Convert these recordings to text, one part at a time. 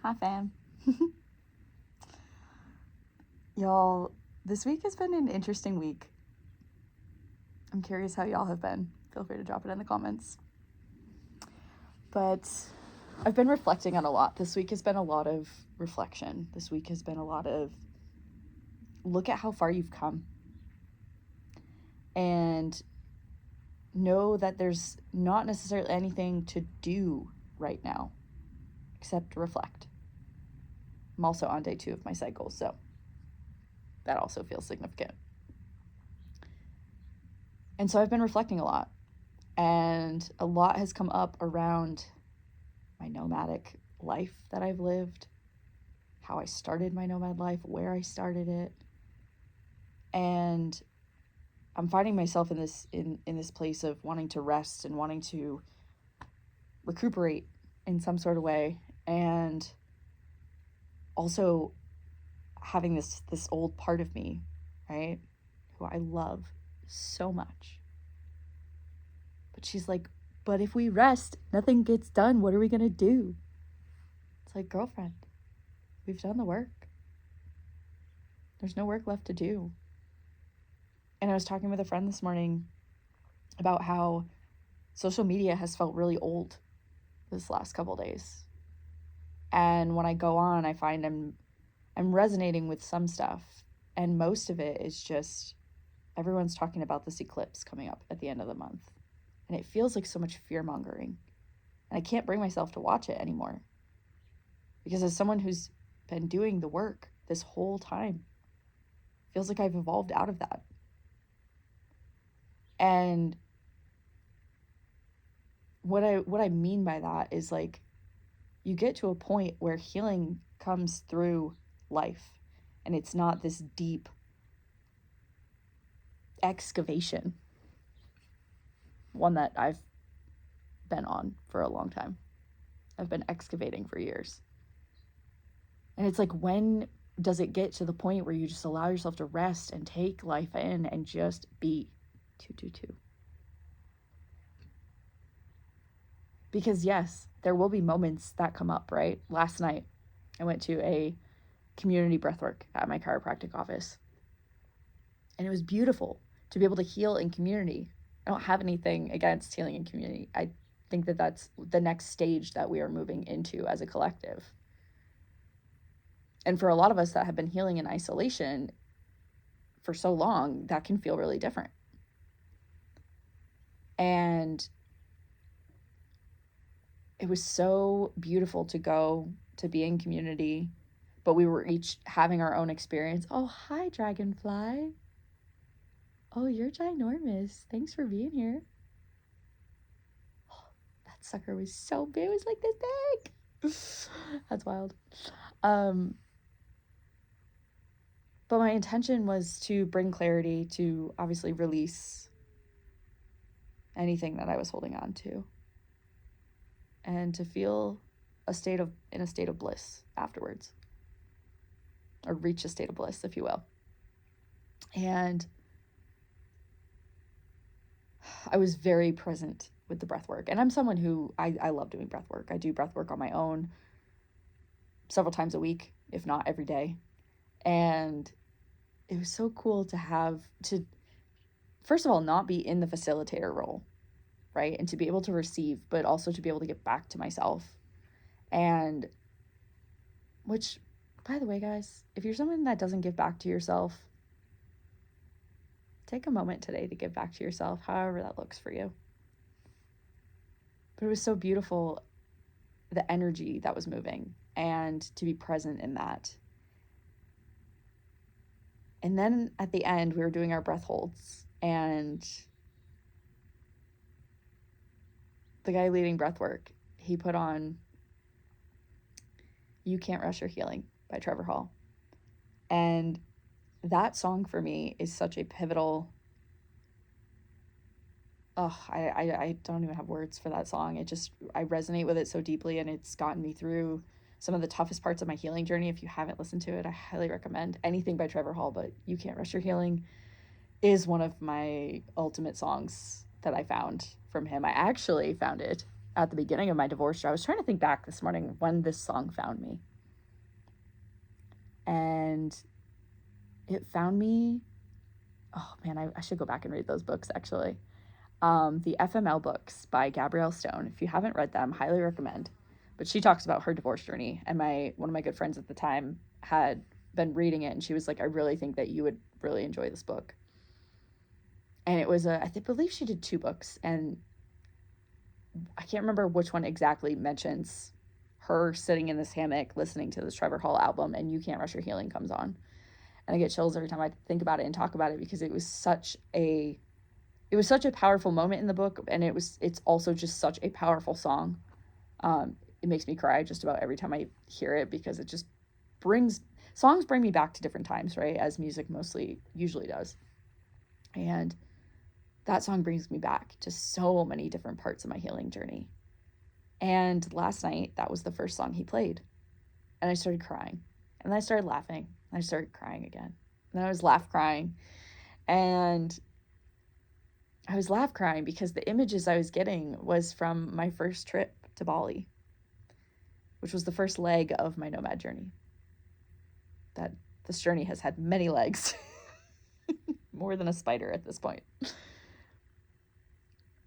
Hi, fam. Y'all, this week has been an interesting week. I'm curious how y'all have been. Feel free to drop it in the comments. But I've been reflecting on a lot. This week has been a lot of reflection. This week has been a lot of look at how far you've come. And know that there's not necessarily anything to do right now except reflect. I'm also on day 2 of my cycle, so that also feels significant. And so I've been reflecting a lot, and a lot has come up around my nomadic life that I've lived, how I started my nomad life, where I started it. And I'm finding myself in this place of wanting to rest and wanting to recuperate in some sort of way, and also having this old part of me, right, who I love so much. But she's like, but if we rest, nothing gets done. What are we going to do? It's like, girlfriend, we've done the work. There's no work left to do. And I was talking with a friend this morning about how social media has felt really old this last couple days. And when I go on, I find I'm resonating with some stuff. And most of it is just everyone's talking about this eclipse coming up at the end of the month. And it feels like so much fear-mongering. And I can't bring myself to watch it anymore. Because as someone who's been doing the work this whole time, feels like I've evolved out of that. And what I mean by that is, like, you get to a point where healing comes through life, and it's not this deep excavation, one that I've been on for a long time. I've been excavating for years. And it's like, when does it get to the point where you just allow yourself to rest and take life in and just be? 222. Because yes, there will be moments that come up, right? Last night, I went to a community breathwork at my chiropractic office. And it was beautiful to be able to heal in community. I don't have anything against healing in community. I think that that's the next stage that we are moving into as a collective. And for a lot of us that have been healing in isolation for so long, that can feel really different. And it was so beautiful to go to be in community, but we were each having our own experience. Oh, hi, Dragonfly. Oh, you're ginormous. Thanks for being here. Oh, that sucker was so big. It was like this big. That's wild. But my intention was to bring clarity, to obviously release anything that I was holding on to, and to feel in a state of bliss afterwards, or reach a state of bliss, if you will. And I was very present with the breath work. And I'm someone who I love doing breath work. I do breath work on my own several times a week, if not every day. And it was so cool to first of all, not be in the facilitator role, right? And to be able to receive, but also to be able to get back to myself. And which, by the way, guys, if you're someone that doesn't give back to yourself, take a moment today to give back to yourself, however that looks for you. But it was so beautiful, the energy that was moving, and to be present in that. And then at the end, we were doing our breath holds, and the guy leading breath work, he put on You Can't Rush Your Healing by Trevor Hall. And that song for me is such a pivotal, I don't even have words for that song. I resonate with it so deeply, and it's gotten me through some of the toughest parts of my healing journey. If you haven't listened to it, I highly recommend anything by Trevor Hall, but You Can't Rush Your Healing is one of my ultimate songs that I found from him. I actually found it at the beginning of my divorce. I was trying to think back this morning when this song found me. And it found me, oh man, I should go back and read those books actually. The FML books by Gabrielle Stone. If you haven't read them, highly recommend. But she talks about her divorce journey, and one of my good friends at the time had been reading it, and she was like, I really think that you would really enjoy this book. And it was I believe she did 2 books, and I can't remember which one exactly mentions her sitting in this hammock listening to this Trevor Hall album, and You Can't Rush Your Healing comes on. And I get chills every time I think about it and talk about it, because it was such a powerful moment in the book, and it's also just such a powerful song. It makes me cry just about every time I hear it, because it just songs bring me back to different times, right? As music usually does. And that song brings me back to so many different parts of my healing journey. And last night, that was the first song he played. And I started crying. And then I started laughing. And I started crying again. And then I was laugh crying. And I was laugh crying because the images I was getting was from my first trip to Bali, which was the first leg of my nomad journey. That this journey has had many legs, more than a spider at this point.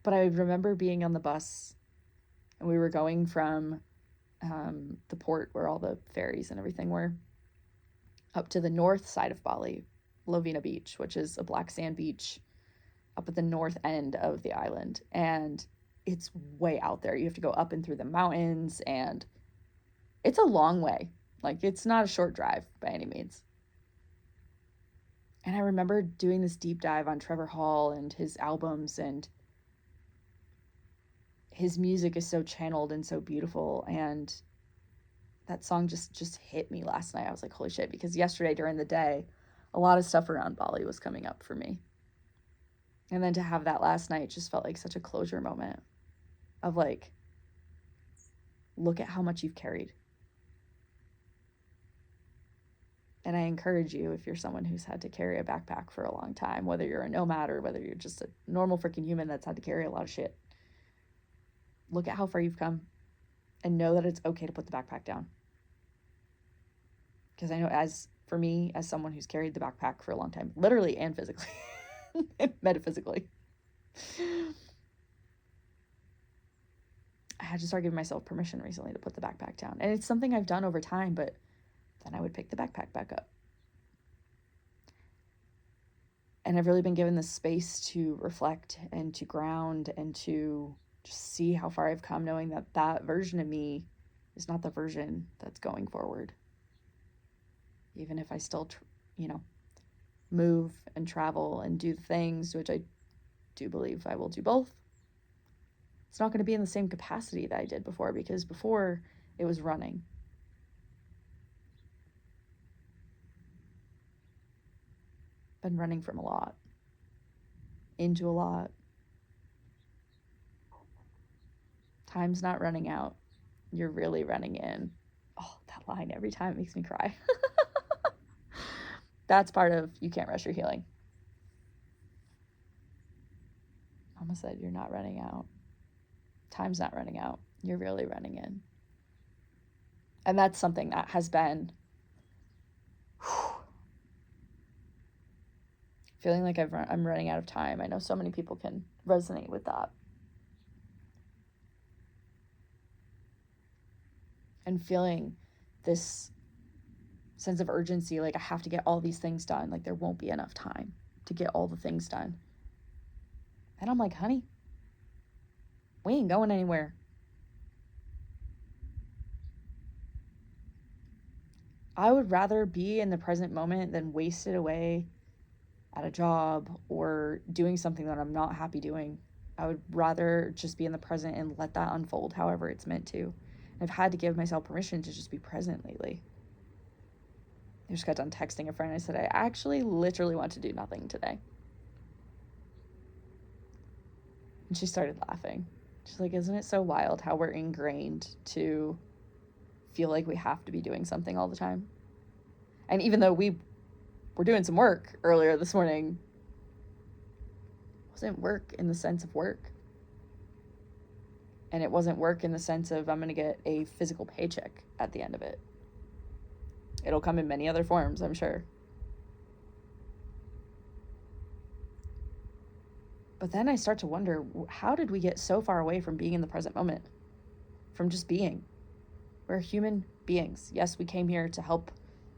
But I remember being on the bus, and we were going from the port where all the ferries and everything were, up to the north side of Bali, Lovina Beach, which is a black sand beach up at the north end of the island. And it's way out there. You have to go up and through the mountains, and it's a long way. Like, it's not a short drive by any means. And I remember doing this deep dive on Trevor Hall and his albums, and his music is so channeled and so beautiful. And that song just hit me last night. I was like, holy shit, because yesterday during the day, a lot of stuff around Bali was coming up for me. And then to have that last night just felt like such a closure moment of like, look at how much you've carried. And I encourage you, if you're someone who's had to carry a backpack for a long time, whether you're a nomad or whether you're just a normal freaking human that's had to carry a lot of shit, look at how far you've come and know that it's okay to put the backpack down. Because I know, as for me, as someone who's carried the backpack for a long time, literally and physically, and metaphysically, I had to start giving myself permission recently to put the backpack down. And it's something I've done over time, but then I would pick the backpack back up. And I've really been given this space to reflect and to ground and to just see how far I've come, knowing that that version of me is not the version that's going forward. Even if I still, move and travel and do things, which I do believe I will do both, it's not going to be in the same capacity that I did before, because before it was running. Been running from a lot, into a lot. Time's not running out. You're really running in. Oh, that line every time makes me cry. That's part of You Can't Rush Your Healing. Mama said, you're not running out. Time's not running out. You're really running in. And that's something that has been feeling like I'm running out of time. I know so many people can resonate with that. And feeling this sense of urgency, like I have to get all these things done. Like there won't be enough time to get all the things done. And I'm like, honey, we ain't going anywhere. I would rather be in the present moment than waste it away at a job or doing something that I'm not happy doing. I would rather just be in the present and let that unfold however it's meant to. I've had to give myself permission to just be present lately. I just got done texting a friend. I said, I actually literally want to do nothing today. And she started laughing. She's like, isn't it so wild how we're ingrained to feel like we have to be doing something all the time? And even though we were doing some work earlier this morning, it wasn't work in the sense of work. And it wasn't work in the sense of I'm going to get a physical paycheck at the end of it. It'll come in many other forms, I'm sure. But then I start to wonder, how did we get so far away from being in the present moment? From just being. We're human beings. Yes, we came here to help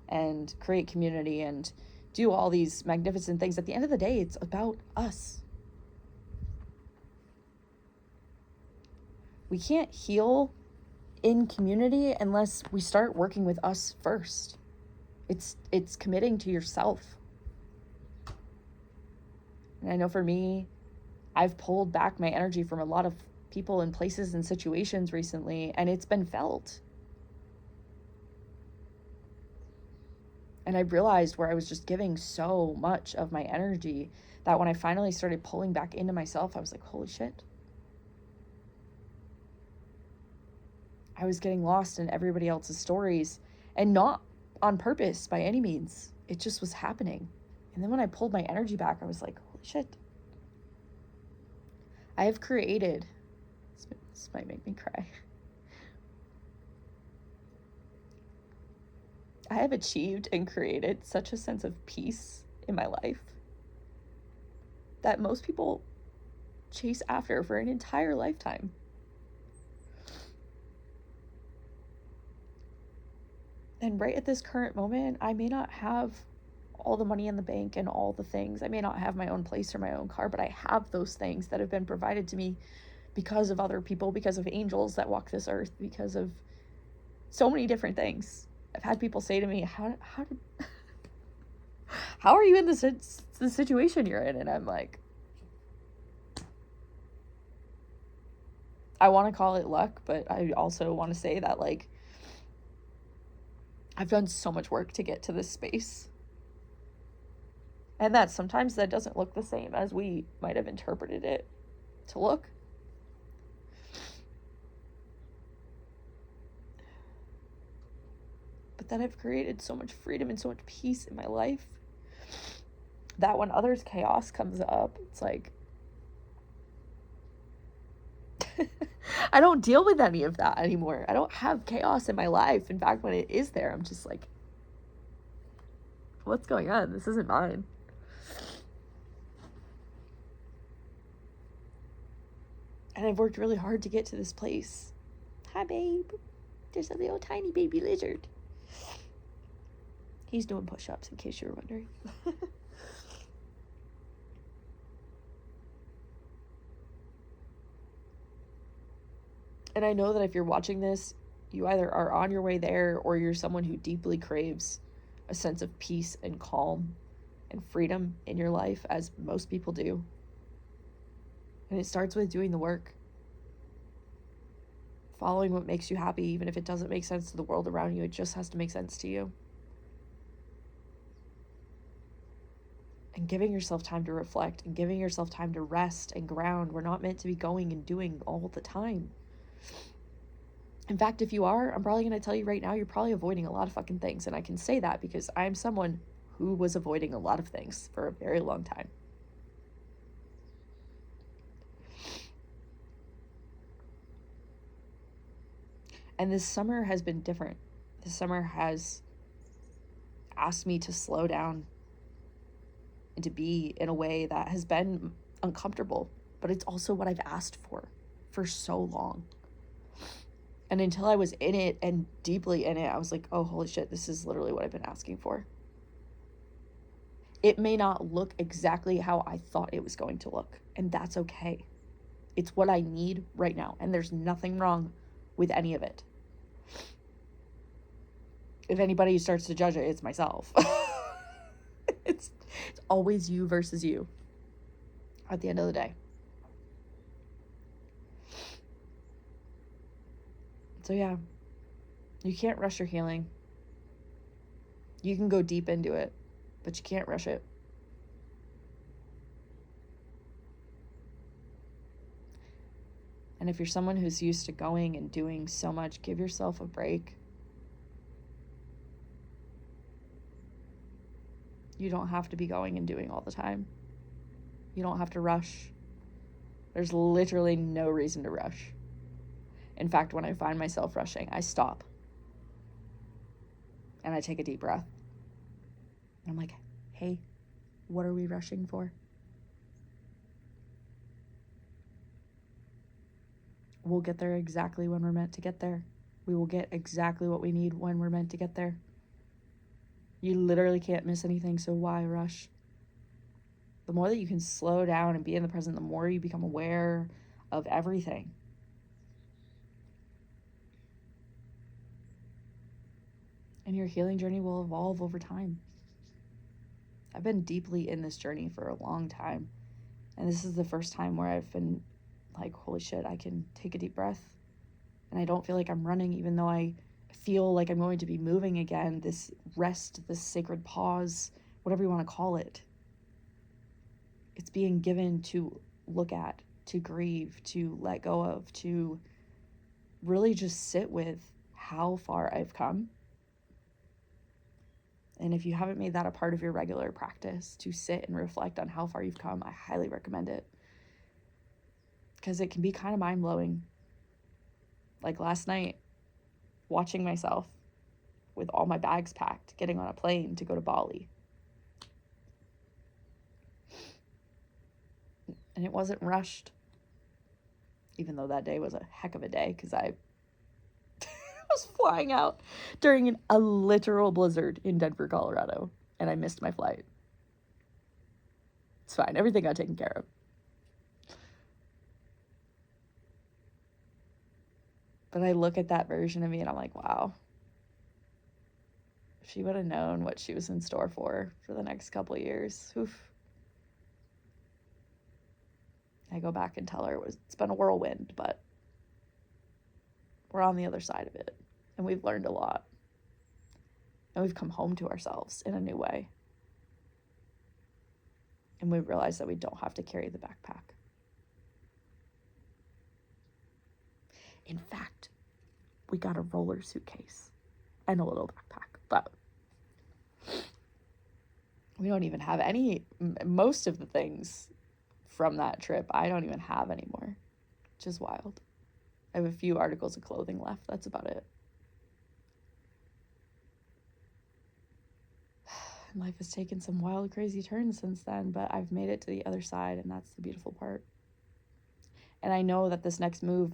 and create community and do all these magnificent things. At the end of the day, it's about us. We can't heal in community unless we start working with us first. It's committing to yourself. And I know for me, I've pulled back my energy from a lot of people and places and situations recently, and it's been felt. And I realized where I was just giving so much of my energy that when I finally started pulling back into myself, I was like, holy shit. I was getting lost in everybody else's stories, and not on purpose by any means. It just was happening. And then when I pulled my energy back, I was like, holy shit. I have created, this might make me cry. I have achieved and created such a sense of peace in my life that most people chase after for an entire lifetime. And right at this current moment, I may not have all the money in the bank and all the things. I may not have my own place or my own car, but I have those things that have been provided to me because of other people, because of angels that walk this earth, because of so many different things. I've had people say to me, how are you in the situation you're in? And I'm like, I want to call it luck, but I also want to say that, like, I've done so much work to get to this space. And that sometimes that doesn't look the same as we might have interpreted it to look. But then I've created so much freedom and so much peace in my life that when others' chaos comes up, it's like, I don't deal with any of that anymore. I don't have chaos in my life. In fact, when it is there, I'm just like, what's going on? This isn't mine. And I've worked really hard to get to this place. Hi, babe. There's a little tiny baby lizard. He's doing push-ups, in case you were wondering. And I know that if you're watching this, you either are on your way there or you're someone who deeply craves a sense of peace and calm and freedom in your life, as most people do. And it starts with doing the work. Following what makes you happy, even if it doesn't make sense to the world around you, it just has to make sense to you. And giving yourself time to reflect and giving yourself time to rest and ground. We're not meant to be going and doing all the time. In fact, if you are, I'm probably going to tell you right now, you're probably avoiding a lot of fucking things. And I can say that because I'm someone who was avoiding a lot of things for a very long time. And this summer has been different. This summer has asked me to slow down and to be in a way that has been uncomfortable, but it's also what I've asked for so long. And until I was in it and deeply in it, I was like, oh, holy shit, this is literally what I've been asking for. It may not look exactly how I thought it was going to look, and that's okay. It's what I need right now, and there's nothing wrong with any of it. If anybody starts to judge it, it's myself. It's always you versus you at the end of the day. So yeah, you can't rush your healing. You can go deep into it, but you can't rush it. And if you're someone who's used to going and doing so much, give yourself a break. You don't have to be going and doing all the time. You don't have to rush. There's literally no reason to rush. In fact, when I find myself rushing, I stop. And I take a deep breath. And I'm like, hey, what are we rushing for? We'll get there exactly when we're meant to get there. We will get exactly what we need when we're meant to get there. You literally can't miss anything, so why rush? The more that you can slow down and be in the present, the more you become aware of everything. And your healing journey will evolve over time. I've been deeply in this journey for a long time. And this is the first time where I've been like, holy shit, I can take a deep breath. And I don't feel like I'm running, even though I feel like I'm going to be moving again. This rest, this sacred pause, whatever you want to call it. It's being given to look at, to grieve, to let go of, to really just sit with how far I've come. And if you haven't made that a part of your regular practice, to sit and reflect on how far you've come, I highly recommend it. Because it can be kind of mind-blowing. Like last night, watching myself with all my bags packed, getting on a plane to go to Bali. And it wasn't rushed. Even though that day was a heck of a day, because I was flying out during a literal blizzard in Denver, Colorado, and I missed my flight. It's fine. Everything got taken care of. But I look at that version of me and I'm like, wow. If she would have known what she was in store for the next couple of years, oof. I go back and tell her it's been a whirlwind, but we're on the other side of it. And we've learned a lot. And we've come home to ourselves in a new way. And we realize that we don't have to carry the backpack. In fact, we got a roller suitcase and a little backpack, but we don't even have most of the things from that trip, I don't even have anymore, which is wild. I have a few articles of clothing left. That's about it. Life has taken some wild, crazy turns since then, but I've made it to the other side, and that's the beautiful part. And I know that this next move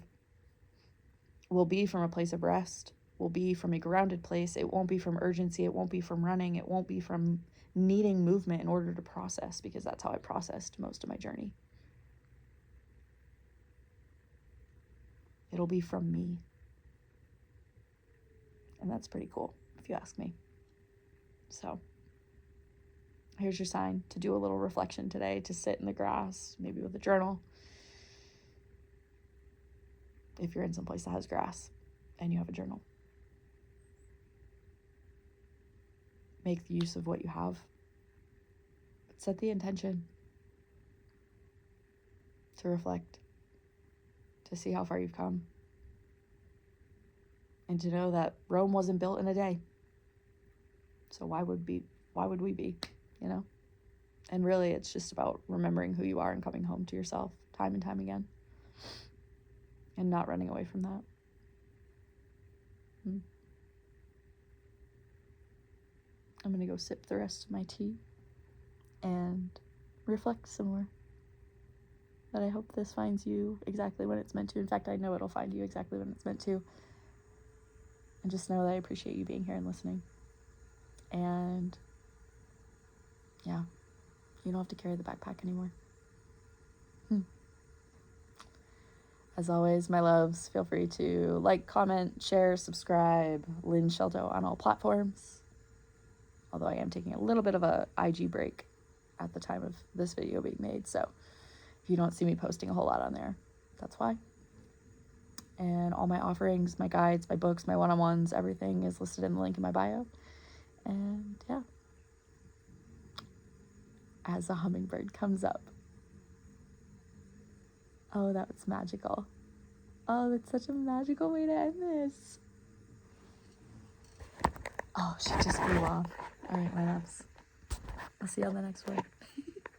will be from a place of rest, will be from a grounded place. It won't be from urgency. It won't be from running. It won't be from needing movement in order to process, because that's how I processed most of my journey. It'll be from me. And that's pretty cool, if you ask me. So here's your sign to do a little reflection today, to sit in the grass, maybe with a journal. If you're in some place that has grass and you have a journal. Make the use of what you have. But set the intention to reflect, to see how far you've come, and to know that Rome wasn't built in a day. So why would we be, you know? And really, it's just about remembering who you are and coming home to yourself time and time again, and not running away from that. I'm gonna go sip the rest of my tea and reflect some more. But I hope this finds you exactly when it's meant to. In fact, I know it'll find you exactly when it's meant to. And just know that I appreciate you being here and listening. And yeah, you don't have to carry the backpack anymore. As always, my loves, feel free to like, comment, share, subscribe, Lynn Shelto on all platforms. Although I am taking a little bit of a IG break at the time of this video being made. So if you don't see me posting a whole lot on there, that's why. And all my offerings, my guides, my books, my one-on-ones, everything is listed in the link in my bio. And yeah, as a hummingbird comes up. Oh, that was magical. Oh, that's such a magical way to end this. Oh, she just flew off. All right, my loves. I'll see you on the next one.